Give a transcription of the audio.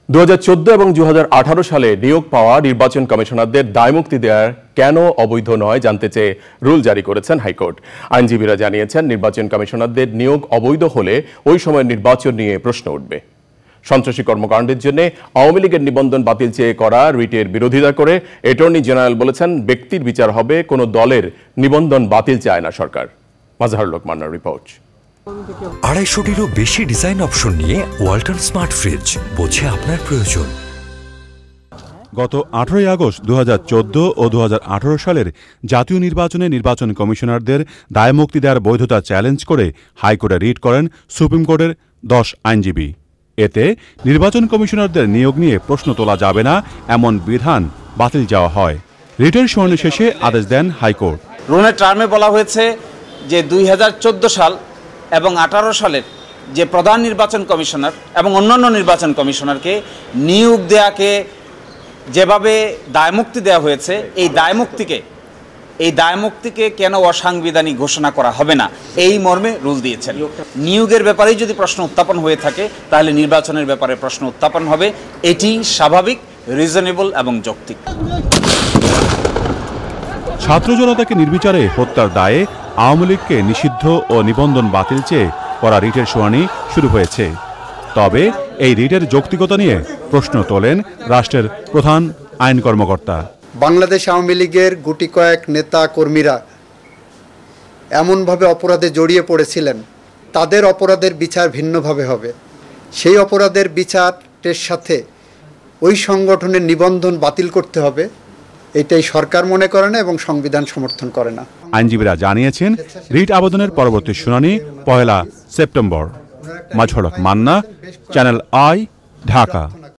2014 এবং 2018 সালে নিয়োগ পাওয়া নির্বাচন কমিশনারদের দায়মুক্তি দেওয়ার কেন অবৈধ নয় জানতে চেয়ে রুল জারি করেছেন হাইকোর্ট। আইনজীবীরা জানিয়েছেন, নির্বাচন কমিশনারদের নিয়োগ অবৈধ হলে ওই সময় নির্বাচন নিয়ে প্রশ্ন উঠবে। সন্ত্রাসী কর্মকাণ্ডের জন্য আওয়ামী লীগের নিবন্ধন বাতিল চেয়ে করা রিটের বিরোধিতা করে অ্যাটর্নি জেনারেল বলেছেন, ব্যক্তির বিচার হবে, কোনো দলের নিবন্ধন বাতিল চায় না সরকার। মাজহারুল হক মান্নার রিপোর্ট। 250টিরও বেশি ডিজাইন অপশন নিয়ে ওয়ালটন স্মার্ট ফ্রিজ, বোঝে আপনার প্রয়োজন। গত 18 আগস্ট 2014 ও 2018 সালের জাতীয় নির্বাচনে নির্বাচন কমিশনারদের দায়মুক্তি দেওয়ার বৈধতা চ্যালেঞ্জ করে হাইকোর্টে রিট করেন সুপ্রিম কোর্টের 10 আইনজীবী। এতে নির্বাচন কমিশনারদের নিয়োগ নিয়ে প্রশ্ন তোলা যাবে না এমন বিধান বাতিল যাওয়া হয়। রিটের শুনানি শেষে আদেশ দেন হাইকোর্ট। রুলের টার্মে বলা হয়েছে যে 2014 সাল এবং 18 সালের যে প্রধান নির্বাচন কমিশনার এবং অন্যান্য নির্বাচন কমিশনারকে নিয়োগ দেওয়াকে যেভাবে দায়মুক্তি দেওয়া হয়েছে, এই দায়মুক্তিকে কেন অসাংবিধানিক ঘোষণা করা হবে না, এই মর্মে রুল দিয়েছেন। নিয়োগের ব্যাপারেই যদি প্রশ্ন উত্থাপন হয়ে থাকে, তাহলে নির্বাচনের ব্যাপারে প্রশ্ন উত্থাপন হবে। এটি স্বাভাবিক, রিজনেবল এবং যৌক্তিক। ছাত্র জনতাকে নির্বিচারে হত্যার দায়ে আওয়ামী লীগকে নিষিদ্ধ ও নিবন্ধন বাতিল চেয়ে করা রিটের শুনানি শুরু হয়েছে। তবে এই রিটের যৌক্তিকতা নিয়ে প্রশ্ন তোলেন রাষ্ট্রের প্রধান আইন কর্মকর্তা। বাংলাদেশ আওয়ামী লীগের গুটি কয়েক নেতা কর্মীরা এমনভাবে অপরাধে জড়িয়ে পড়েছিলেন, তাদের অপরাধের বিচার ভিন্নভাবে হবে। সেই অপরাধের বিচারের সাথে ওই সংগঠনের নিবন্ধন বাতিল করতে হবে, এটাই সরকার মনে করে না এবং সংবিধান সমর্থন করে না। আইনজীবীরা জানিয়েছেন, রিট আবেদনের পরবর্তী শুনানি 1 September. Mazharul Haque Manna, Channel I, Dhaka.